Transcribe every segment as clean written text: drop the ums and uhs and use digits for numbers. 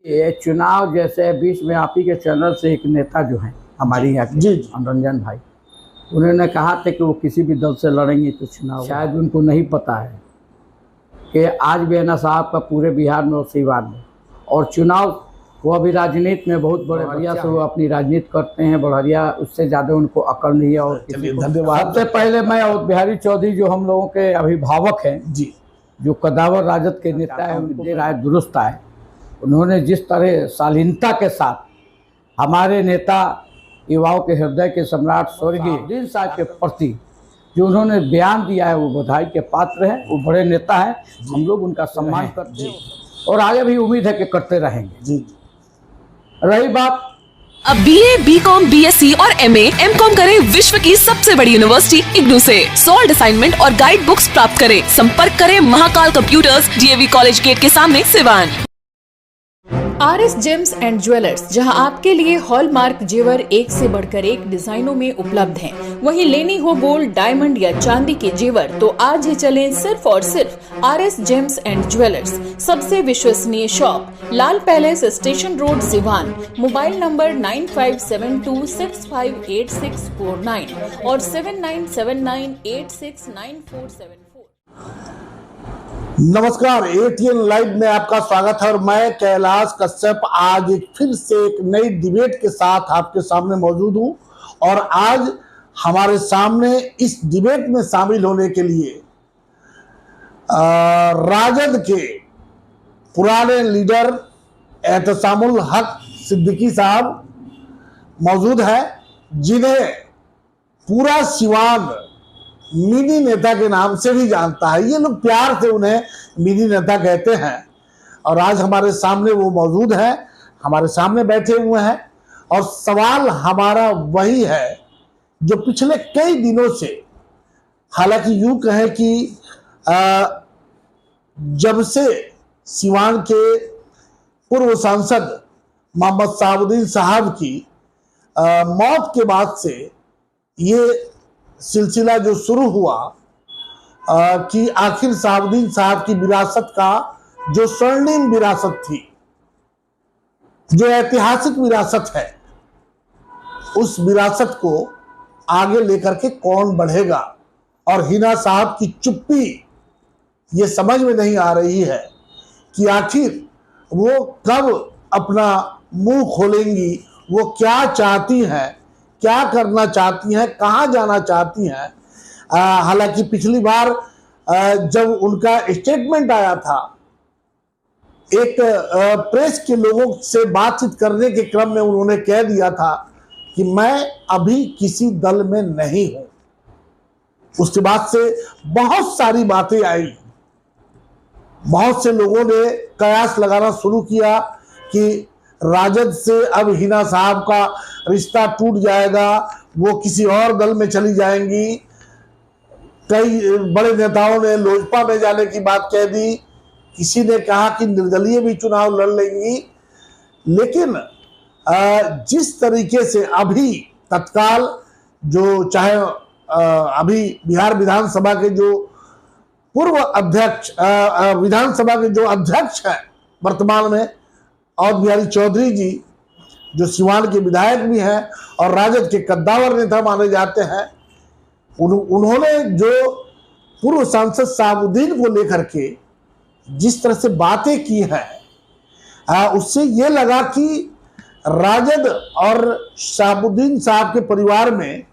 ये चुनाव जैसे बीच में आप ही के चैनल से एक नेता जो हैं हमारी यहाँ के जी मनोरंजन भाई, उन्होंने कहा था कि वो किसी भी दल से लड़ेंगे तो चुनाव, शायद उनको नहीं पता है कि आज भी अन्ना साहब का पूरे बिहार में और सीवान में और चुनाव वो अभी राजनीति में बहुत बड़े बढ़िया से वो अपनी राजनीति करते हैं। बढ़िया उससे ज़्यादा उनको अकल नहीं है। और धन्यवाद। सबसे पहले मैं अवध बिहारी चौधरी जो हम लोगों के अभिभावक हैं जी, जो कदावर राजद के नेता हैं, उनकी राय दुरुस्त आए। उन्होंने जिस तरह शालीनता के साथ हमारे नेता युवाओं के हृदय के सम्राट स्वर्गीय दिन साहब के प्रति जो उन्होंने बयान दिया है वो बधाई के पात्र है। वो बड़े नेता हैं, हम लोग उनका सम्मान करते हैं और आगे भी उम्मीद है कि करते रहेंगे। जी। रही बात अब BA, BCom, BSc और MA, MCom करें विश्व की सबसे बड़ी यूनिवर्सिटी इग्नू से। सॉल्ड असाइनमेंट और गाइड बुक्स प्राप्त करें। संपर्क करें Mahakal computers, DAV college gate के सामने, Siwan. RS James and jewellers, जहां आपके लिए हॉलमार्क जेवर एक से बढ़कर एक डिजाइनों में उपलब्ध हैं। वहीं लेनी हो गोल्ड, डायमंड या चांदी के जेवर तो आज ही चलें सिर्फ और सिर्फ RS जेम्स एंड ज्वेलर्स। सबसे विश्वसनीय shop, Lal palace, station road, Siwan. Mobile number 9572658649 और 7979869474। नमस्कार, ATN लाइव में आपका स्वागत है और मैं कैलाश कश्यप आज फिर से एक नई डिबेट के साथ आपके सामने मौजूद हूं। और आज हमारे सामने इस डिबेट में शामिल होने के लिए राजद के पुराने लीडर एहतसामुल हक सिद्दीकी साहब मौजूद है, जिन्हें पूरा सिवान मिनी नेता के नाम से भी जानता है। ये लोग प्यार से उन्हें मिनी नेता कहते हैं। और आज हमारे सामने वो मौजूद है, हमारे सामने बैठे हुए हैं। और सवाल हमारा वही है जो पिछले कई दिनों से, हालांकि यूं कहें कि जब से सिवान के पूर्व सांसद मोहम्मद शहाबुद्दीन साहब की मौत के बाद से ये सिलसिला जो शुरू हुआ कि आखिर शहाबुद्दीन साहब की विरासत का जो स्वर्णिम विरासत थी, जो ऐतिहासिक विरासत है, उस विरासत को आगे लेकर के कौन बढ़ेगा। और हिना साहब की चुप्पी ये समझ में नहीं आ रही है कि आखिर वो कब अपना मुंह खोलेंगी, वो क्या चाहती हैं, क्या करना चाहती हैं, कहाँ जाना चाहती हैं। हालांकि पिछली बार जब उनका स्टेटमेंट आया था, एक प्रेस के लोगों से बातचीत करने के क्रम में उन्होंने कह दिया था कि मैं अभी किसी दल में नहीं हूं। उसके बाद से बहुत सारी बातें आई, बहुत से लोगों ने कयास लगाना शुरू किया कि राजद से अब हिना साहब का रिश्ता टूट जाएगा, वो किसी और दल में चली जाएंगी। कई बड़े नेताओं ने लोजपा में जाने की बात कह दी, किसी ने कहा कि निर्दलीय भी चुनाव लड़ लेंगी। लेकिन जिस तरीके से अभी तत्काल जो चाहे अभी बिहार विधानसभा के जो पूर्व अध्यक्ष, विधानसभा के जो अध्यक्ष हैं वर्तमान में, अवध बिहारी चौधरी जी, जो सिवान के विधायक भी हैं और राजद के कद्दावर नेता माने जाते हैं, उन्होंने जो पूर्व सांसद शहाबुद्दीन को लेकर के जिस तरह से बातें की हैं, उससे ये लगा कि राजद और शहाबुद्दीन साहब के परिवार में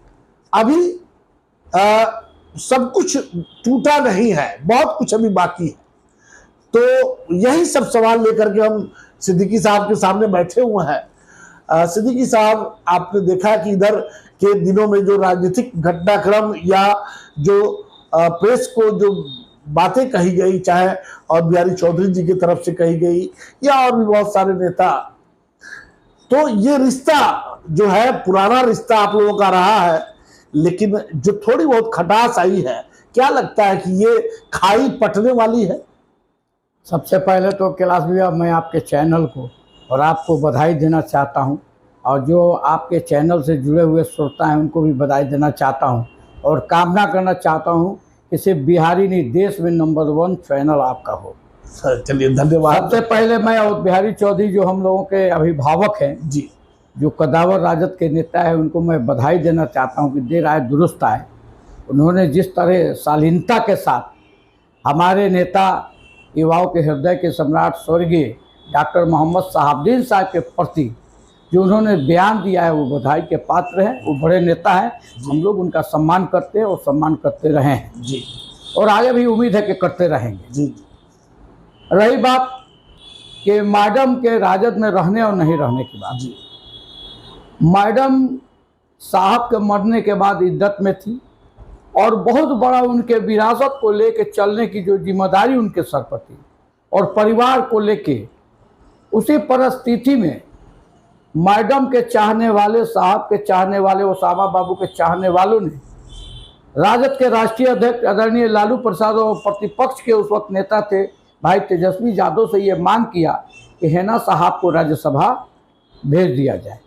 अभी सब कुछ टूटा नहीं है, बहुत कुछ अभी बाकी है। तो यही सब सवाल लेकर के हम सिद्दीकी साहब के सामने बैठे हुए हैं। सिद्दीकी साहब, आपने देखा कि इधर के दिनों में जो राजनीतिक घटनाक्रम या जो प्रेस को जो बातें कही गई, चाहे और बिहारी चौधरी जी की तरफ से कही गई या और भी बहुत सारे नेता, तो ये रिश्ता जो है पुराना रिश्ता आप लोगों का रहा है। लेकिन जो थोड़ी बहुत खटास आई है, क्या लगता है कि ये खाई पटने वाली है? सबसे पहले तो कैलाश भैया, मैं आपके चैनल को और आपको बधाई देना चाहता हूं, और जो आपके चैनल से जुड़े हुए श्रोता हैं उनको भी बधाई देना चाहता हूं और कामना करना चाहता हूं कि सिर्फ बिहारी नहीं, देश में नंबर 1 चैनल आपका हो। चलिए धन्यवाद। सबसे पहले मैं अवध बिहारी चौधरी जो हम लोगों के अभिभावक हैं, जी जो कदावर राजद के नेता है, उनको मैं बधाई देना चाहता हूं कि देर आए दुरुस्त आए। उन्होंने जिस तरह शालीनता के साथ हमारे नेता युवाओं के हृदय के सम्राट स्वर्गीय डॉक्टर मोहम्मद शहाबुद्दीन साहब के प्रति जो उन्होंने बयान दिया है, वो बधाई के पात्र हैं। वो बड़े नेता हैं, हम लोग उनका सम्मान करते हैं और सम्मान करते रहे हैं जी, और और आगे भी उम्मीद है कि करते रहेंगे। जी रही बात कि मैडम के राजद में रहने और नहीं रहने की बात, जी मैडम साहब के मरने के बाद इद्दत में थी और बहुत बड़ा उनके विरासत को लेके चलने की जो जिम्मेदारी उनके सर पर थी और परिवार को लेके, उसी परिस्थिति में मैडम के चाहने वाले, साहब के चाहने वाले, ओसामा बाबू के चाहने वालों ने राजद के राष्ट्रीय अध्यक्ष आदरणीय लालू प्रसाद और प्रतिपक्ष के उस वक्त नेता थे भाई तेजस्वी यादव से ये मांग किया कि हेना साहब को राज्यसभा भेज दिया जाए।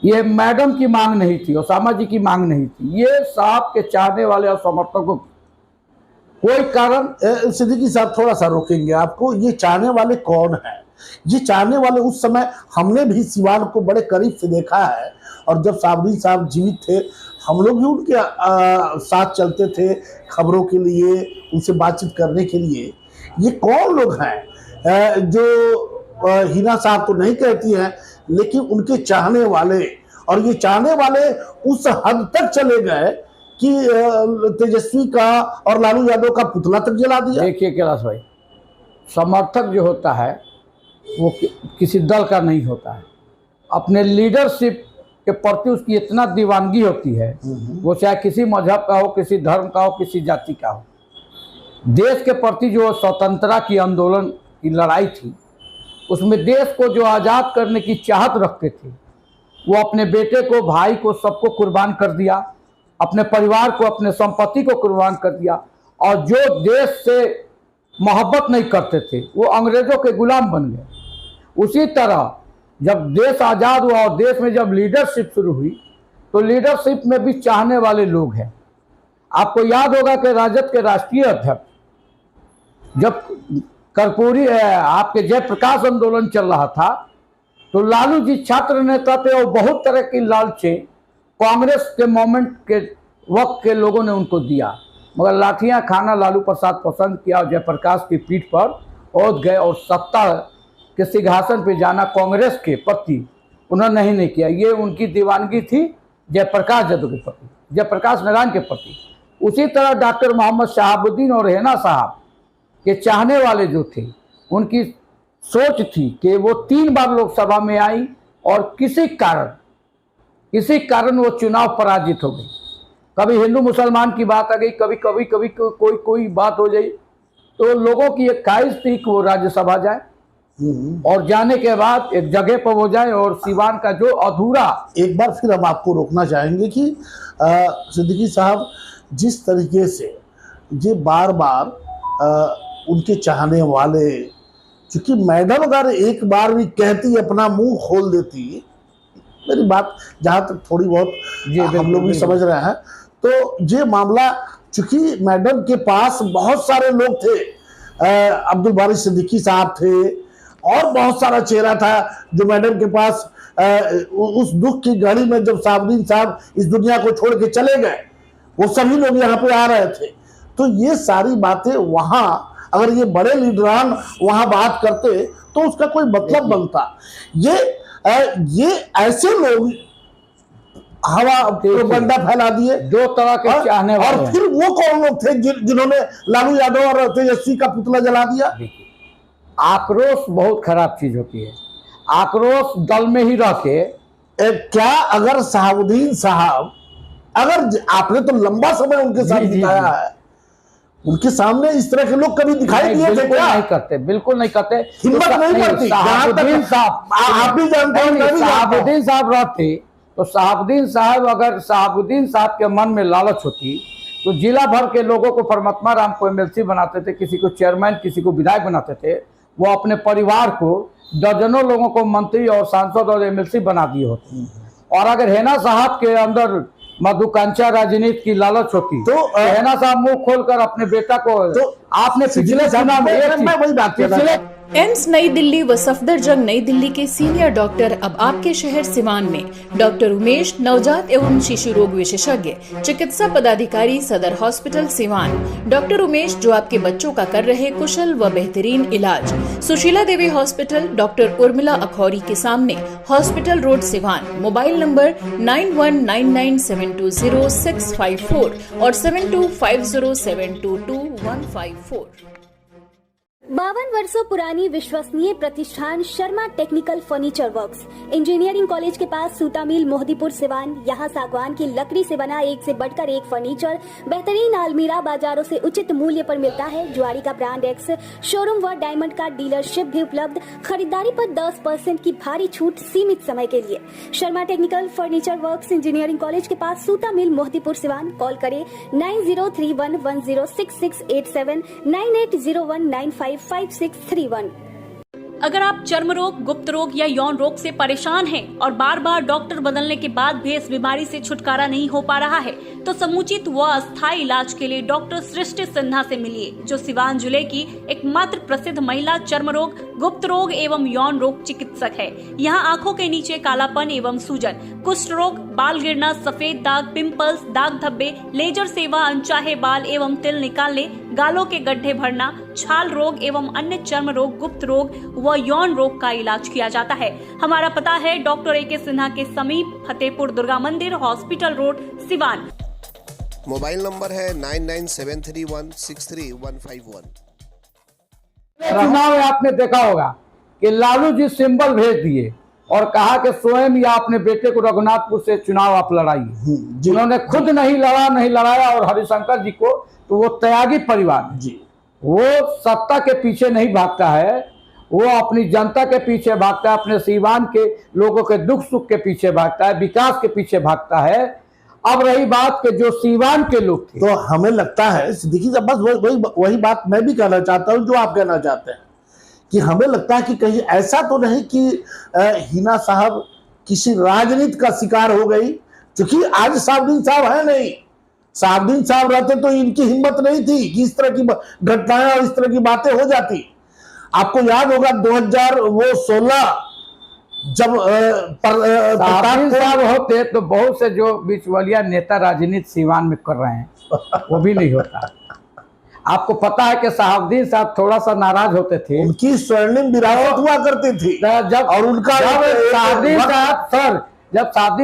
ये मैडम की मांग नहीं थी, ओसामा जी की मांग नहीं थी, ये साहब के चाहने वाले और समर्थकों की। कोई कारण सिद्दीकी साहब थोड़ा सा रोकेंगे आपको, ये चाहने वाले कौन है? ये चाहने वाले उस समय हमने भी सिवान को बड़े करीब से देखा है, और जब शहाबुद्दीन साहब जीवित थे हम लोग भी उनके साथ चलते थे खबरों के लिए, उनसे बातचीत करने के लिए। ये कौन लोग हैं जो हिना साहब तो नहीं कहती हैं, लेकिन उनके चाहने वाले, और ये चाहने वाले उस हद तक चले गए कि तेजस्वी का और लालू यादव का पुतला तक जला दिया। देखिए कैलाश भाई, समर्थक जो होता है वो किसी दल का नहीं होता है, अपने लीडरशिप के प्रति उसकी इतना दीवानगी होती है, वो चाहे किसी मजहब का हो, किसी धर्म का हो, किसी जाति का हो। देश के प्रति जो स्वतंत्रता की आंदोलन की लड़ाई थी, उसमें देश को जो आज़ाद करने की चाहत रखते थे, वो अपने बेटे को, भाई को, सबको कुर्बान कर दिया, अपने परिवार को, अपने संपत्ति को कुर्बान कर दिया। और जो देश से मोहब्बत नहीं करते थे वो अंग्रेज़ों के गुलाम बन गए। उसी तरह जब देश आज़ाद हुआ और देश में जब लीडरशिप शुरू हुई, तो लीडरशिप में भी चाहने वाले लोग हैं। आपको याद होगा कि राजद के राष्ट्रीय अध्यक्ष जब कर्पूरी आपके जयप्रकाश आंदोलन चल रहा था, तो लालू जी छात्र नेता थे और बहुत तरह की लालचें कांग्रेस के मोमेंट के वक्त के लोगों ने उनको दिया, मगर लाठियां खाना लालू प्रसाद पसंद किया और जयप्रकाश की पीठ पर ओढ़ गए और सत्ता के सिंहासन पर जाना कांग्रेस के प्रति उन्होंने नहीं किया। ये उनकी दीवानगी थी जयप्रकाश यादव के प्रति, जयप्रकाश नारायण के प्रति। उसी तरह डॉक्टर मोहम्मद शहाबुद्दीन और हेना साहब के चाहने वाले जो थे, उनकी सोच थी कि वो 3 बार लोकसभा में आई और किसी कारण वो चुनाव पराजित हो गई। कभी हिंदू मुसलमान की बात आ गई, कभी कोई बात हो गई, तो लोगों की एक ख्वाहिश थी कि वो राज्यसभा जाए और जाने के बाद एक जगह पर वो जाए और सिवान का जो अधूरा। एक बार फिर हम आपको रोकना चाहेंगे कि सिद्दीकी साहब, जिस तरीके से ये बार बार उनके चाहने वाले, क्योंकि मैडम अगर एक बार भी कहती, अपना मुंह खोल देती, मेरी बात जहाँ तक थोड़ी बहुत हम लोग भी समझ रहे हैं, तो ये मामला, चूंकि मैडम के पास बहुत सारे लोग थे, अब्दुल बारी सिद्दीकी साहब थे और बहुत सारा चेहरा था जो मैडम के पास उस दुख की घड़ी में जब शहाबुद्दीन साहब इस दुनिया को छोड़ के चले गए, वो सभी लोग यहाँ पे आ रहे थे। तो ये सारी बातें वहाँ, अगर ये बड़े लीडरान वहाँ बात करते तो उसका कोई मतलब बनता। ये ऐसे लोग हवा प्रोपगंडा फैला दिए, 2 तरह के चाहने वाले और फिर वो कौन लोग थे जिन्होंने लालू यादव और तेजस्वी का पुतला जला दिया। आक्रोश बहुत खराब चीज होती है, आक्रोश दल में ही रह के क्या अगर शहाबुद्दीन साहब, अगर आपने तो लंबा समय उनके साथ बिताया है, उनके सामने इस तरह के लोग कभी दिखाई दिए थे क्या? नहीं करते, बिल्कुल नहीं करते, हिम्मत नहीं करती। शहाबुद्दीन साहब, आप भी जानते हैं, शहाबुद्दीन साहब रहते तो शहाबुद्दीन साहब, अगर शहाबुद्दीन साहब के मन में लालच होती तो जिला भर के लोगों को परमात्मा राम को एमएलसी बनाते थे, किसी को चेयरमैन, किसी को विधायक बनाते थे। वो अपने परिवार को, दर्जनों लोगों को मंत्री और सांसद और एमएलसी बना दिए होते। और अगर हेना साहब के अंदर मधुकांक्षा राजनीति की लालच होती तो रहना साहब मुंह खोलकर अपने बेटा को तो आपने पिछले चुनाव में एक मैं वही बात कर रहा पिछले था। एम्स नई दिल्ली व सफदरजंग नई दिल्ली के सीनियर डॉक्टर अब आपके शहर सिवान में। डॉक्टर उमेश, नवजात एवं शिशु रोग विशेषज्ञ, चिकित्सा पदाधिकारी, सदर हॉस्पिटल सिवान। डॉक्टर उमेश जो आपके बच्चों का कर रहे कुशल व बेहतरीन इलाज। सुशीला देवी हॉस्पिटल, डॉक्टर उर्मिला अखौरी के सामने, hospital road Siwan. Mobile number 9199720654 और 7250722154। 52 वर्षों पुरानी विश्वसनीय प्रतिष्ठान Sharma technical furniture works, engineering college के पास, सूता मिल, मोहदीपुर सिवान। यहाँ सागवान की लकड़ी से बना एक से बढ़कर एक फर्नीचर, बेहतरीन अलमीरा बाजारों से उचित मूल्य पर मिलता है। जुआरी का ब्रांड एक्स शोरूम व डायमंड का डीलरशिप भी उपलब्ध। खरीदारी पर 10% की भारी छूट सीमित समय के लिए। Sharma technical furniture works, engineering college के पास, सूता मिल, मोहदीपुर सिवान। कॉल करें 9031106687 9801955631। अगर आप चर्म रोग, गुप्त रोग या यौन रोग से परेशान हैं और बार बार डॉक्टर बदलने के बाद भी इस बीमारी से छुटकारा नहीं हो पा रहा है, तो समुचित व अस्थायी इलाज के लिए डॉक्टर सृष्टि सिन्हा से मिलिए, जो सिवान जिले की एकमात्र प्रसिद्ध महिला चर्म रोग, गुप्त रोग एवं यौन रोग चिकित्सक है। यहाँ आंखों के नीचे कालापन एवं सूजन, कुष्ठ रोग, बाल गिरना, सफेद दाग, पिंपल्स, दाग धब्बे, लेजर सेवा, अनचाहे बाल एवं तिल निकालने, गालों के गड्ढे भरना, छाल रोग एवं अन्य चर्म रोग, गुप्त रोग व यौन रोग का इलाज किया जाता है। हमारा पता है डॉक्टर ए.के. सिन्हा के समीप, फतेहपुर दुर्गा मंदिर, hospital road, Siwan. Mobile number है 9973163151। चुनाव में आपने देखा होगा कि लालू जी सिंबल भेज दिए और कहा कि स्वयं या अपने बेटे को रघुनाथपुर से चुनाव आप लड़ाइए। जिन्होंने खुद नहीं लड़ाया और हरिशंकर जी को, तो वो त्यागी परिवार जी, वो सत्ता के पीछे नहीं भागता है, वो अपनी जनता के पीछे भागता है, अपने सीवान के लोगों के दुख सुख के पीछे भागता है, विकास के पीछे भागता है। अब रही बात कि जो सीवान के लोग थे, तो हमें लगता है सिद्दीकी साहब, बस वही बात मैं भी कहना चाहता हूं जो आप कहना चाहते हैं, कि हमें लगता है कि कहीं ऐसा तो नहीं कि हिना साहब किसी राजनीति का शिकार हो गई, क्योंकि आज साहबुद्दीन साहब है नहीं। साहबुद्दीन साहब रहते तो इनकी हिम्मत नहीं थी कि इस तरह की घटनाएं और इस तरह की बातें हो जाती। आपको याद होगा 2016 जब साहब होते तो बहुत से जो बिचवलिया नेता राजनीति सीवान में कर रहे हैं वो भी नहीं होता। आपको पता है कि साहबुद्दीन साहब थोड़ा सा नाराज होते थे, उनकी स्वर्णिम विरासत हुआ करती थी जब और उनका साहबुद्दीन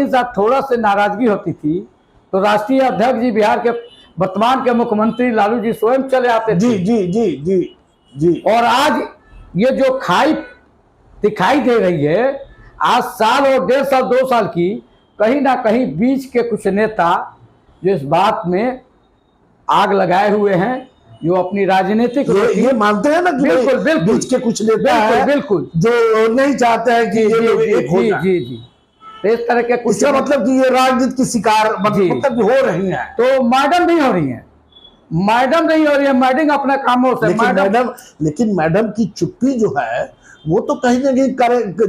साहब थोड़ा से नाराजगी होती थी तो राष्ट्रीय अध्यक्ष जी, बिहार के वर्तमान के मुख्यमंत्री लालू जी स्वयं चले आते थे। जी जी जी जी जी। और आज ये जो खाई दिखाई दे रही है, आज साल और 1.5 साल 2 साल की, कहीं ना कहीं बीच के कुछ नेता जो इस बात में आग लगाए हुए हैं, जो अपनी राजनीतिक ये मानते हैं ना कि बिल्कुल बिल्कुल बीच के कुछ नेता हैं बिल्कुल जो नहीं चाहते हैं कि ये लोग एक हो जाएं। जी जी। तो इस तरह के कुछ, इसका मतलब कि ये राजनीति की शिकार मतलब हो रही हैं। तो मैडम नहीं हो रही है, मैडम अपने कामों से। लेकिन मैडम की चुप्पी जो है वो तो कहीं ना कहीं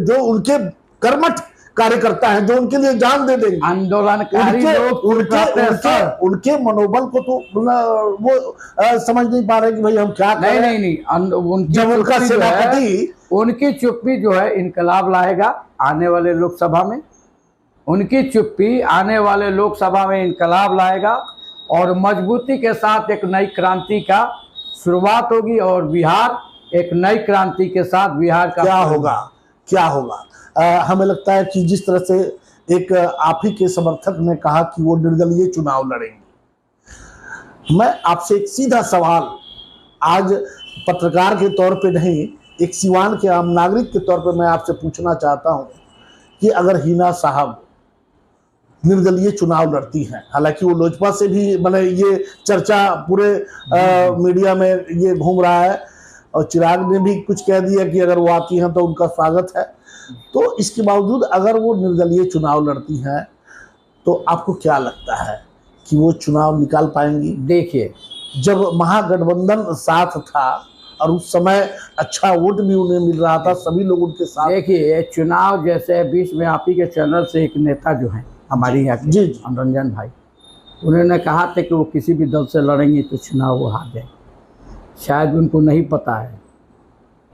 जो उनके कर्मठ कार्यकर्ता हैं, जो उनके लिए जान दे देंगे, आंदोलनकारी लोग, उनके मनोबल को तो वो समझ नहीं पा रहे कि भाई हम क्या करें। नहीं, जब उनका सेनापति, उनकी चुप्पी जो है इनकलाब लाएगा आने वाले लोकसभा में, उनकी चुप्पी आने वाले लोकसभा में इनकलाब लाएगा और मजबूती के साथ एक नई क्रांति का शुरुआत होगी और बिहार एक नई क्रांति के साथ बिहार का क्या होगा। हमें लगता है कि जिस तरह से एक आप ही के समर्थक ने कहा कि वो निर्दलीय चुनाव लड़ेंगे, मैं आपसे एक सीधा सवाल आज पत्रकार के तौर पे नहीं, एक सिवान के आम नागरिक के तौर पे मैं आपसे पूछना चाहता हूं कि अगर हिना साहब निर्दलीय चुनाव लड़ती हैं, हालांकि वो लोजपा से भी, मैंने ये चर्चा पूरे मीडिया में ये घूम रहा है और चिराग ने भी कुछ कह दिया कि अगर वो आती हैं तो उनका स्वागत है, तो इसके बावजूद अगर वो निर्दलीय चुनाव लड़ती हैं तो आपको क्या लगता है कि वो चुनाव निकाल पाएंगी? देखिए, जब महागठबंधन साथ था और उस समय अच्छा वोट भी उन्हें मिल रहा था, सभी लोग उनके साथ। देखिए, चुनाव जैसे बीच में आप ही के चैनल से एक नेता जो है हमारी यहाँ के जी, जी। मनोरंजन भाई, उन्होंने कहा था कि वो किसी भी दल से लड़ेंगे तो चुनाव वो हार जाए। शायद उनको नहीं पता है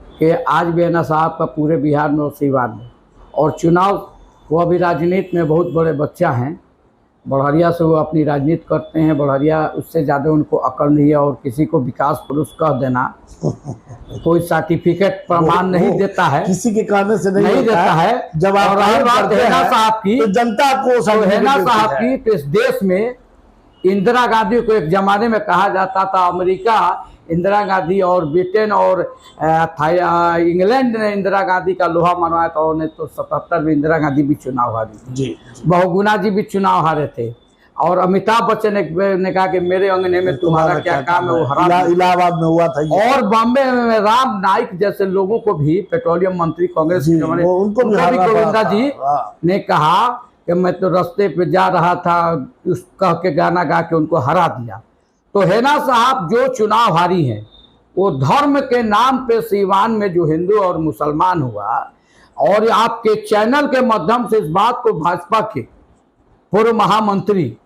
कि आज भी है ना साहब का पूरे बिहार में और सीवान में, और चुनाव वो अभी राजनीति में बहुत बड़े बच्चा हैं, बढ़िया से वो अपनी राजनीति करते हैं, बढ़िया उससे ज़्यादा उनको अकल नहीं है। और किसी को विकास पुरुष कह देना कोई सर्टिफिकेट प्रमाण नहीं देता है, किसी के कहने से नहीं देता है। जब आप रही बात हैना साहब की, तो जनता को हैना साहब की, तो इस देश में इंदिरा गांधी को एक जमाने में कहा जाता था अमेरिका इंदिरा गांधी और ब्रिटेन और इंग्लैंड ने इंदिरा गांधी का लोहा मनवाया था। और नहीं तो 77 में इंदिरा गांधी भी चुनाव हारी जी, बहुगुणा जी भी चुनाव हारे थे। और अमिताभ बच्चन ने कहा कि मेरे अंगने में तुम्हारा क्या काम है, वो हरा। इलाहाबाद में हुआ था ये। और बॉम्बे में राम नाइक जैसे लोगों को भी, पेट्रोलियम मंत्री कांग्रेस के जमाने, उनको भी गोविंदा जी ने कहा कि मैं तो रास्ते पे जा रहा था, उस कह के गाना गा के उनको हरा दिया। तो हैना साहब जो चुनाव हारी हैं वो धर्म के नाम पे सीवान में जो हिंदू और मुसलमान हुआ, और आपके चैनल के माध्यम से इस बात को भाजपा के पूर्व महामंत्री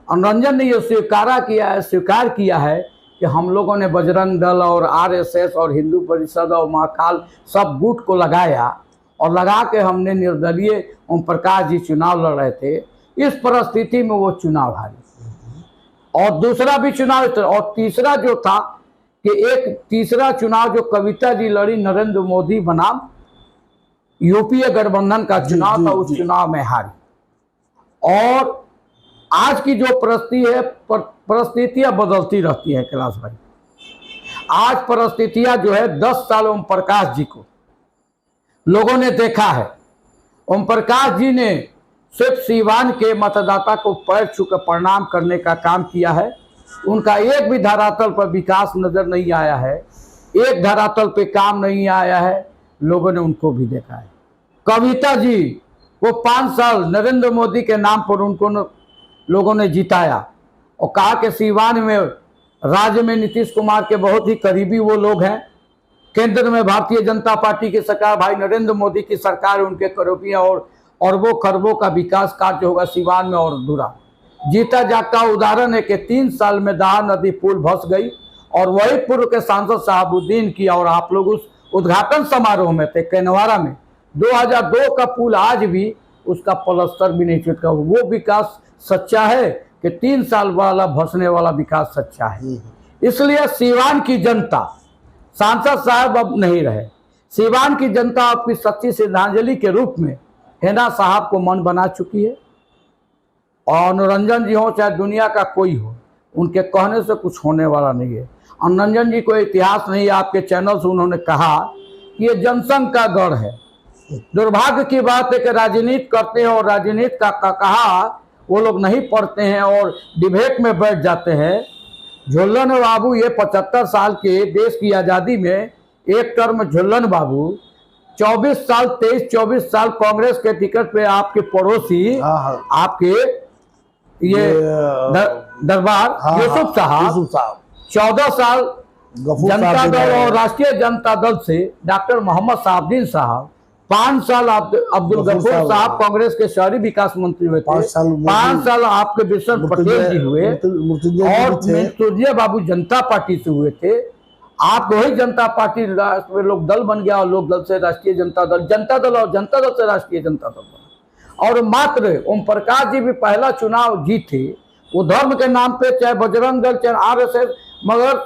मनोरंजन ने ये स्वीकार किया है कि हम लोगों ने बजरंग दल और आरएसएस और हिंदू परिषद और महाकाल सब गुट को लगाया, और लगा के हमने निर्दलीय ओम प्रकाश जी चुनाव लड़ रहे थे। इस परिस्थिति में वो चुनाव हारे, और दूसरा भी चुनाव, और तीसरा जो था कि एक तीसरा चुनाव जो कविता जी लड़ी नरेंद्र मोदी बनाम यूपीए गठबंधन का चुनाव था, उस चुनाव में हारी। और आज की जो परिस्थितियां बदलती रहती है कैलाश भाई। आज परिस्थितियां जो है 10 साल ओम प्रकाश जी को लोगों ने देखा है। ओम प्रकाश जी ने सिर्फ सीवान के मतदाता को पैर छू कर प्रणाम करने का काम किया है। उनका एक भी धरातल पर विकास नजर नहीं आया है, एक धरातल पे काम नहीं आया है। लोगों ने उनको भी देखा है। कविता जी वो 5 साल नरेंद्र मोदी के नाम पर उनको लोगों ने जिताया, और कहा कि सीवान में राज्य में नीतीश कुमार के बहुत ही करीबी वो लोग हैं। केंद्र में भारतीय जनता पार्टी की सरकार, भाई नरेंद्र मोदी की सरकार, उनके करीबी, और अरबों खरबों का विकास कार्य होगा सीवान में और अधूरा। जीता जागता उदाहरण है कि 3 साल में दाह नदी पुल धंस गई, और वही पूर्व के सांसद साहबुद्दीन की, और आप लोग उस उद्घाटन समारोह में थे कैनवारा में। 2002 का पुल आज भी उसका प्लास्टर भी नहीं छूटा। वो विकास सच्चा है कि 3 साल वाला धंसने वाला विकास सच्चा है। इसलिए सीवान की जनता, सांसद साहब अब नहीं रहे, सीवान की जनता आपकी सच्ची श्रद्धांजलि के रूप में हैना साहब को मन बना चुकी है। और मनोरंजन जी हो चाहे दुनिया का कोई हो, उनके कहने से कुछ होने वाला नहीं है। मनोरंजन जी को इतिहास नहीं है, आपके चैनल से उन्होंने कहा कि ये जनसंघ का गढ़ है। दुर्भाग्य की बात है कि राजनीति करते हैं और राजनीति का कहा वो लोग नहीं पढ़ते हैं और डिबेट में बैठ जाते हैं। झुल्लन बाबू ये 75 साल के देश की आज़ादी में एक टर्म झुल्लन बाबू 23-24 साल कांग्रेस के टिकट पे आपके पड़ोसी आपके ये दरबार यूसुफ साहब 14 साल जनता दल और राष्ट्रीय जनता दल से डॉक्टर मोहम्मद साहबुद्दीन साहब, 5 साल अब्दुल गफूर साहब कांग्रेस के शहरी विकास मंत्री हुए थे, 5 साल आपके बिशन पटेल जी हुए, और मृत्युंजय बाबू जनता पार्टी से हुए थे। आप वही जनता पार्टी में लोक दल बन गया, और लोक दल से राष्ट्रीय जनता दल, जनता दल और जनता दल से राष्ट्रीय जनता दल बना। और मात्र ओम प्रकाश जी भी पहला चुनाव जीते, वो धर्म के नाम पे, चाहे बजरंग दल चाहे आरएसएस, मगर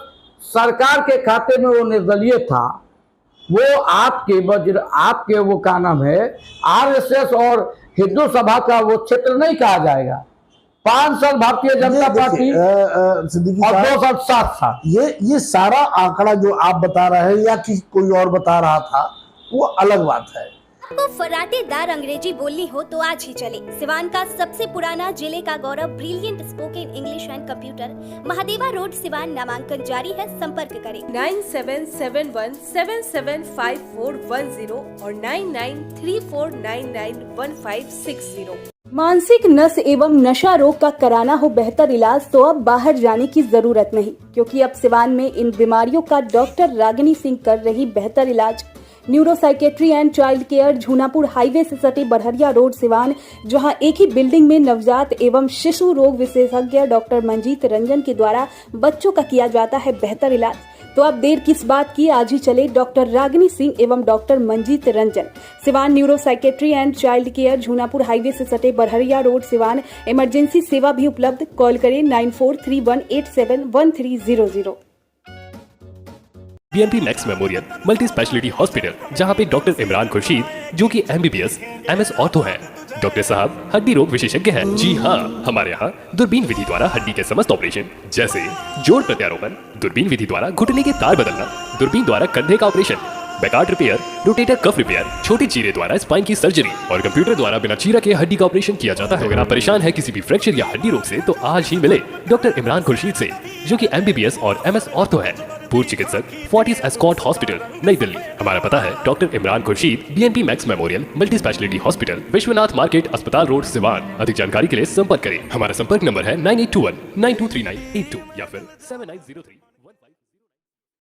सरकार के खाते में वो निर्दलीय था। वो आपके वो का नाम है आरएसएस और हिंदू सभा का वो क्षेत्र नहीं कहा जाएगा। 5 साल भारतीय जनता पार्टी और 2 साल 7 साल। ये सारा आंकड़ा जो आप बता रहे हैं या कि कोई और बता रहा था, वो अलग बात है। आपको फराटेदार अंग्रेजी बोलनी हो तो आज ही चले सिवान का सबसे पुराना, जिले का गौरव, brilliant spoken English and computer, Mahadeva road Siwan. नामांकन जारी है, संपर्क करें 9771775410 और 9934991560। मानसिक नस एवं नशा रोग का कराना हो बेहतर इलाज तो अब बाहर जाने की जरूरत नहीं, क्योंकि अब सिवान में इन बीमारियों का डॉक्टर रागिनी सिंह कर रही बेहतर इलाज। न्यूरोसाइकेट्री and child care Jhunapur highway से सटे बड़हरिया रोड सिवान, जहां एक ही बिल्डिंग में नवजात एवं शिशु रोग विशेषज्ञ डॉक्टर मंजीत रंजन के द्वारा बच्चों का किया जाता है बेहतर इलाज। तो अब देर किस बात की, आज ही चले डॉक्टर रागिनी सिंह एवं doctor Manjeet Ranjan. Siwan neuropsychiatry and child care Jhunapur highway से सटे बड़हरिया रोड सिवान। इमरजेंसी सेवा भी उपलब्ध। कॉल करें 9431871300। BNP max memorial multi speciality hospital, जहां पे डॉक्टर इमरान खुर्शीद जो कि MBBS MS ऑर्थो हैं, डॉक्टर साहब हड्डी रोग विशेषज्ञ हैं। जी हाँ, हमारे यहाँ दूरबीन विधि द्वारा हड्डी के समस्त ऑपरेशन जैसे जोड़ प्रत्यारोपण, दूरबीन विधि द्वारा घुटने के तार बदलना, दूरबीन द्वारा कंधे का operation, Bankart repair, rotator cuff repair, छोटे चीरे द्वारा स्पाइन की सर्जरी और कंप्यूटर द्वारा बिना चीरा के हड्डी का ऑपरेशन किया जाता है। अगर आप परेशान है किसी भी फ्रैक्चर या हड्डी रोग से, तो आज ही मिले डॉक्टर इमरान खुर्शीद से, जो कि MBBS और MS ऑर्थो है, पूर्व चिकित्सक, फोर्टिस एस्कॉट हॉस्पिटल, नई दिल्ली। हमारा पता है doctor Imran Khurshid, BNP max memorial multi speciality hospital, Vishwanath market, अस्पताल रोड, सिवान। अधिक जानकारी के लिए संपर्क करें। हमारा संपर्क नंबर है 9821923982 या फिर 7903।